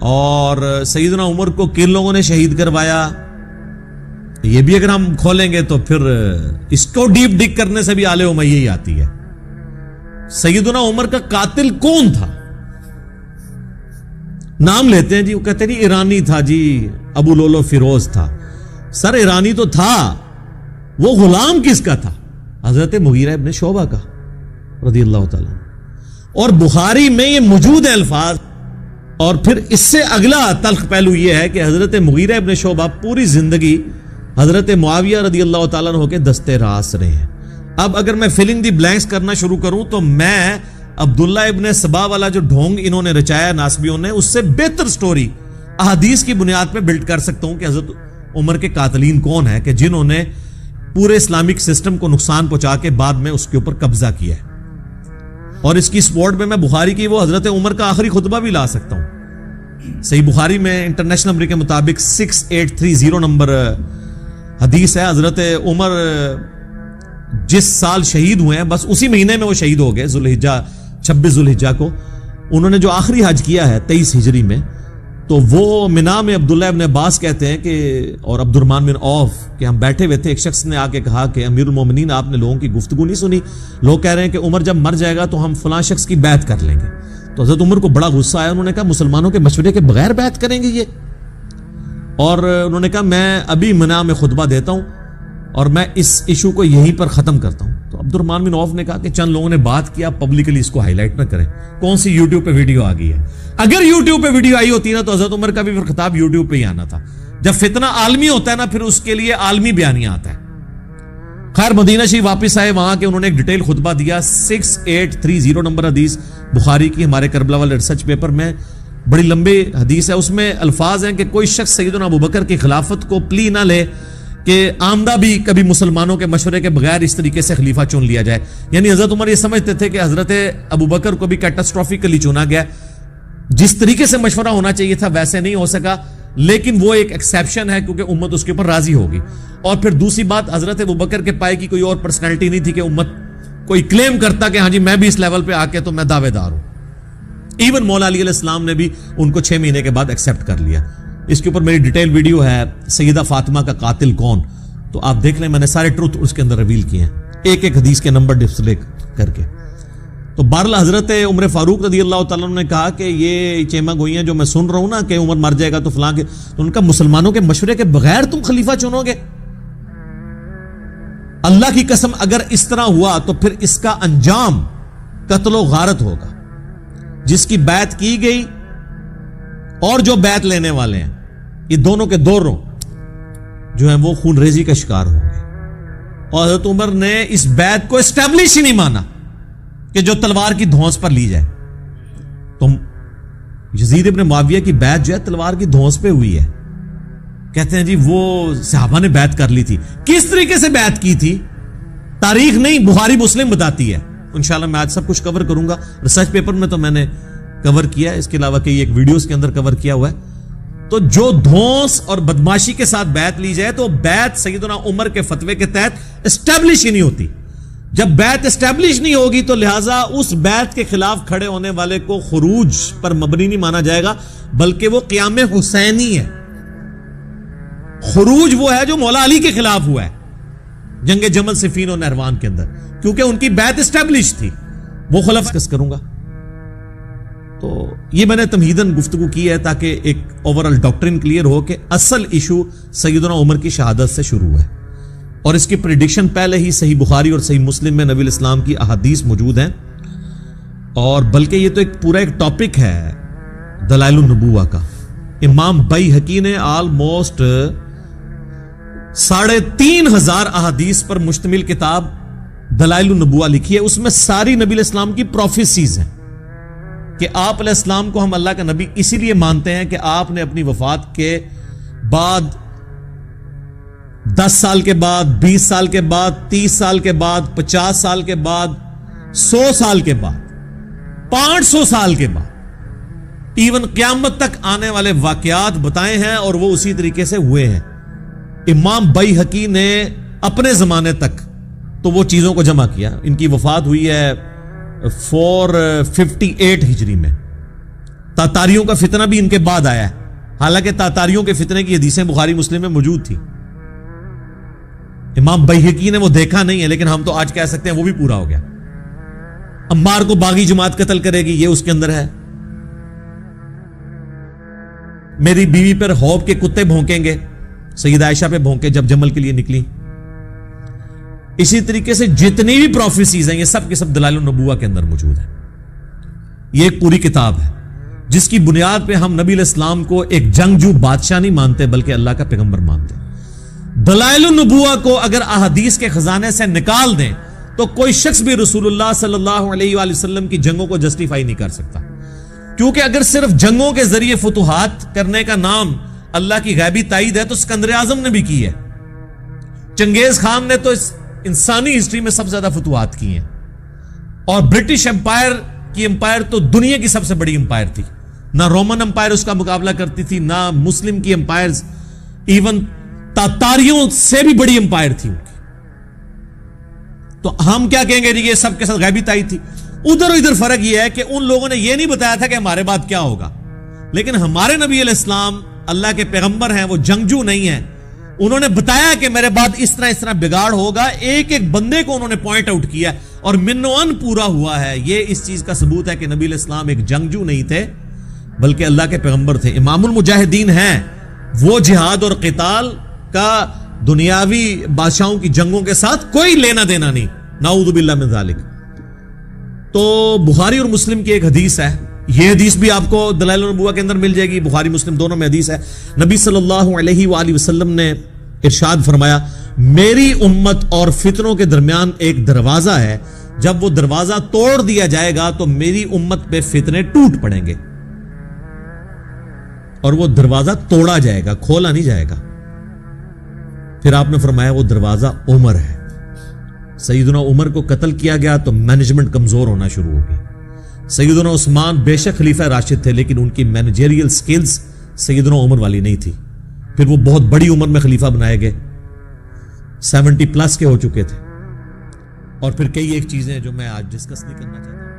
اور سیدنا عمر کو کن لوگوں نے شہید کروایا، یہ بھی اگر ہم کھولیں گے تو پھر اس کو ڈیپ ڈگ کرنے سے بھی آل امیہ ہی آتی ہے. سیدنا عمر کا قاتل کون تھا؟ نام لیتے ہیں جی، وہ کہتے ہیں جی ایرانی تھا جی، ابو لولو فیروز تھا. سر ایرانی تو تھا، وہ غلام کس کا تھا؟ حضرت مغیرہ ابن شعبہ کا رضی اللہ تعالیٰ. اور بخاری میں یہ موجود ہے الفاظ. اور پھر اس سے اگلا تلخ پہلو یہ ہے کہ حضرت مغیرہ ابن شعبہ پوری زندگی حضرت معاویہ رضی اللہ تعالیٰ عنہ کے دستے راس رہے ہیں. اب اگر میں فلنگ دی بلینکس کرنا شروع کروں تو میں عبداللہ ابن سبا والا جو ڈھونگ انہوں نے رچایا ناسبیوں نے، اس سے بہتر سٹوری احادیث کی بنیاد پہ بلڈ کر سکتا ہوں کہ حضرت عمر کے قاتلین کون ہیں کہ جنہوں نے پورے اسلامک سسٹم کو نقصان پہنچا کے بعد میں اس کے اوپر قبضہ کیا ہے. اور اس کی سپورٹ میں بخاری کی وہ حضرت عمر کا آخری خطبہ بھی لا سکتا ہوں. صحیح بخاری میں انٹرنیشنل نمبر کے مطابق 6830 نمبر حدیث ہے. حضرت عمر جس سال شہید ہوئے ہیں، بس اسی مہینے میں وہ شہید ہو گئے، 26 ذوالحجہ کو. انہوں نے جو آخری حج کیا ہے 23 ہجری میں، تو وہ منا میں عبداللہ ابن عباس کہتے ہیں کہ اور عبد الرحمن بن عوف کہ ہم بیٹھے ہوئے تھے، ایک شخص نے آ کے کہا کہ امیر المومنین آپ نے لوگوں کی گفتگو نہیں سنی، لوگ کہہ رہے ہیں کہ عمر جب مر جائے گا تو ہم فلاں شخص کی بیعت کر لیں گے. تو حضرت عمر کو بڑا غصہ آیا، انہوں نے کہا مسلمانوں کے مشورے کے بغیر بیعت کریں گے یہ؟ اور انہوں نے کہا میں ابھی منا میں خطبہ دیتا ہوں اور میں اس ایشو کو یہیں پر ختم کرتا ہوں. تو عبد الرحمن بن عوف نے کہا کہ چند لوگوں نے بات کیا، پبلکلی اس کو ہائی لائٹ نہ کریں. کون سی یوٹیوب پہ ویڈیو آ گئی ہے؟ اگر یوٹیوب پہ ویڈیو آئی ہوتی نا تو حضرت عمر کا بھی پھر خطاب یوٹیوب پہ ہی آنا تھا. جب فتنہ عالمی ہوتا ہے نا پھر اس کے لیے عالمی بیانیہ آتا ہے. خیر مدینہ شریف واپس آئے، وہاں کے انہوں نے ایک ڈیٹیل خطبہ دیا. 6830 نمبر حدیث بخاری کی، ہمارے کربلا والے ریسرچ پیپر میں بڑی لمبی حدیث ہے. اس میں الفاظ ہیں کہ کوئی شخص سیدنا ابوبکر کی خلافت کو پلی نہ لے کہ آمدہ بھی کبھی مسلمانوں کے مشورے کے بغیر اس طریقے سے خلیفہ چن لیا جائے. یعنی حضرت عمر یہ سمجھتے تھے کہ حضرت ابوبکر کو بھی کیٹاسٹروفیکلی چنا گیا، جس طریقے سے مشورہ ہونا چاہیے تھا ویسے نہیں ہو سکا، لیکن وہ ایک ایکسیپشن ہے کیونکہ امت اس کے اوپر راضی ہوگی. اور پھر دوسری بات، حضرت ابوبکر کے پائے کی کوئی اور پرسنالٹی نہیں تھی کہ امت کوئی کلیم کرتا کہ ہاں جی میں بھی اس لیول پہ آ کے تو میں دعوے دار ہوں. ایون مولا علی علیہ السلام نے بھی ان کو 6 مہینے کے بعد ایکسیپٹ کر لیا. اس کے اوپر میری ڈیٹیل ویڈیو ہے سیدہ فاطمہ کا قاتل کون، تو آپ دیکھ لیں، میں نے سارے ٹروتھ اس کے اندر ریویل کیے ہیں ایک ایک حدیث کے نمبر ڈسپلے کر کے. تو بہرحال حضرت عمر فاروق رضی اللہ تعالیٰ عنہ نے کہا کہ یہ چیما گوئیاں جو میں سن رہا ہوں نا کہ عمر مر جائے گا تو فلاں کے، تو ان کا مسلمانوں کے مشورے کے بغیر تم خلیفہ چنو گے؟ اللہ کی قسم اگر اس طرح ہوا تو پھر اس کا انجام قتل و غارت ہوگا. جس کی بیعت کی گئی اور جو بیعت لینے والے ہیں، یہ دونوں کے دونوں جو ہیں وہ خون ریزی کا شکار ہوں گے. اور حضرت عمر نے اس بیعت کو اسٹیبلش ہی نہیں مانا کہ جو تلوار کی دھونس پر لی جائے. تو یزید ابن معاویہ کی بیعت جو ہے تلوار کی دھونس پہ ہوئی ہے. کہتے ہیں جی وہ صحابہ نے بیعت کر لی تھی. کس طریقے سے بیعت کی تھی تاریخ نہیں، بخاری مسلم بتاتی ہے. انشاءاللہ میں آج سب کچھ کور کروں گا. ریسرچ پیپر میں تو میں نے کور کیا ہے، اس کے علاوہ کئی ایک ویڈیوز کے اندر کور کیا ہوا ہے. تو جو دھونس اور بدماشی کے ساتھ بیعت لی جائے تو بیعت سیدنا عمر کے فتوے کے تحت اسٹیبلش ہی نہیں ہوتی. جب بیعت اسٹیبلش نہیں ہوگی تو لہٰذا اس بیعت کے خلاف کھڑے ہونے والے کو خروج پر مبنی نہیں مانا جائے گا، بلکہ وہ قیام حسینی ہے. خروج وہ ہے جو مولا علی کے خلاف ہوا ہے جنگ جمل صفین و نہروان کے اندر، کیونکہ ان کی بیعت اسٹیبلش تھی. وہ خلف کس کروں گا. تو یہ میں نے تمہیداً گفتگو کی ہے تاکہ ایک اوورال ڈاکٹرن کلیئر ہو کہ اصل ایشو سیدنا عمر کی شہادت سے شروع ہے، اور اس کی پریڈکشن پہلے ہی صحیح بخاری اور صحیح مسلم میں نبی الاسلام کی احادیث موجود ہیں. اور بلکہ یہ تو ایک پورا ایک ٹاپک ہے دلائل النبوہ کا. امام بیہقی نے آلموسٹ 3500 احادیث پر مشتمل کتاب دلائل النبوہ لکھی ہے. اس میں ساری نبی الاسلام کی پروفیسیز ہیں کہ آپ علیہ السلام کو ہم اللہ کا نبی اسی لیے مانتے ہیں کہ آپ نے اپنی وفات کے بعد 10 سال کے بعد، 20 سال کے بعد، 30 سال کے بعد، 50 سال کے بعد، 100 سال کے بعد، 500 سال کے بعد، ایون قیامت تک آنے والے واقعات بتائے ہیں اور وہ اسی طریقے سے ہوئے ہیں. امام بیہقی نے اپنے زمانے تک تو وہ چیزوں کو جمع کیا. ان کی وفات ہوئی ہے 458 ہجری میں. تاتاریوں کا فتنہ بھی ان کے بعد آیا ہے، حالانکہ تاتاریوں کے فتنے کی حدیثیں بخاری مسلم میں موجود تھی. امام بیہقی نے وہ دیکھا نہیں ہے، لیکن ہم تو آج کہہ سکتے ہیں وہ بھی پورا ہو گیا. عمار کو باغی جماعت قتل کرے گی، یہ اس کے اندر ہے. میری بیوی پر خوف کے کتے بھونکیں گے، سیدہ عائشہ پہ بھونکے جب جمل کے لیے نکلی. اسی طریقے سے جتنی بھی پروفیسیز ہیں یہ سب کے سب دلائل النبوہ کے اندر موجود ہیں. یہ ایک پوری کتاب ہے جس کی بنیاد پہ ہم نبی علیہ السلام کو ایک جنگجو بادشاہ نہیں مانتے بلکہ اللہ کا پیغمبر مانتے. دلائل النبوہ کو اگر احادیث کے خزانے سے نکال دیں تو کوئی شخص بھی رسول اللہ صلی اللہ علیہ وآلہ وسلم کی جنگوں کو جسٹیفائی نہیں کر سکتا، کیونکہ اگر صرف جنگوں کے ذریعے فتوحات کرنے کا نام اللہ کی غیبی تائید ہے تو سکندر اعظم نے بھی کی ہے. چنگیز خان نے تو اس انسانی ہسٹری میں سب سے زیادہ فتوحات کی ہیں، اور برٹش امپائر کی امپائر تو دنیا کی سب سے بڑی امپائر تھی. نہ رومن امپائر اس کا مقابلہ کرتی تھی، نہ مسلم کی امپائرز، ایون تاتاریوں سے بھی بڑی امپائر تھی ان کی. تو ہم کیا کہیں گے یہ سب کے ساتھ غیبی تائید تھی. ادھر ادھر فرق یہ ہے کہ ان لوگوں نے یہ نہیں بتایا تھا کہ ہمارے بعد کیا ہوگا، لیکن ہمارے نبی علیہ السلام اللہ کے پیغمبر ہیں، وہ جنگجو نہیں ہیں. انہوں نے بتایا کہ میرے بعد اس طرح بگاڑ ہوگا. ایک ایک بندے کو انہوں نے پوائنٹ آؤٹ کیا اور منو ان پورا ہوا ہے. یہ اس چیز کا ثبوت ہے کہ نبی علیہ السلام ایک جنگجو نہیں تھے بلکہ اللہ کے پیغمبر تھے. امام المجاہدین ہیں، وہ جہاد اور قتال کا دنیاوی بادشاہوں کی جنگوں کے ساتھ کوئی لینا دینا نہیں، نعوذ باللہ من ذالک. تو بخاری اور مسلم کی ایک حدیث ہے، یہ حدیث بھی آپ کو دلائل النبوہ کے اندر مل جائے گی، بخاری مسلم دونوں میں حدیث ہے. نبی صلی اللہ علیہ وآلہ وسلم نے ارشاد فرمایا، میری امت اور فتنوں کے درمیان ایک دروازہ ہے، جب وہ دروازہ توڑ دیا جائے گا تو میری امت پہ فتنے ٹوٹ پڑیں گے. اور وہ دروازہ توڑا جائے گا، کھولا نہیں جائے گا. پھر آپ نے فرمایا وہ دروازہ عمر ہے. سیدنا عمر کو قتل کیا گیا تو مینجمنٹ کمزور ہونا شروع ہو گئی. سیدنا عثمان بے شک خلیفہ راشد تھے لیکن ان کی مینیجریل سکلز سیدنا عمر والی نہیں تھی. پھر وہ بہت بڑی عمر میں خلیفہ بنائے گئے، 70 پلس کے ہو چکے تھے. اور پھر کئی ایک چیزیں جو میں آج ڈسکس نہیں کرنا چاہتا.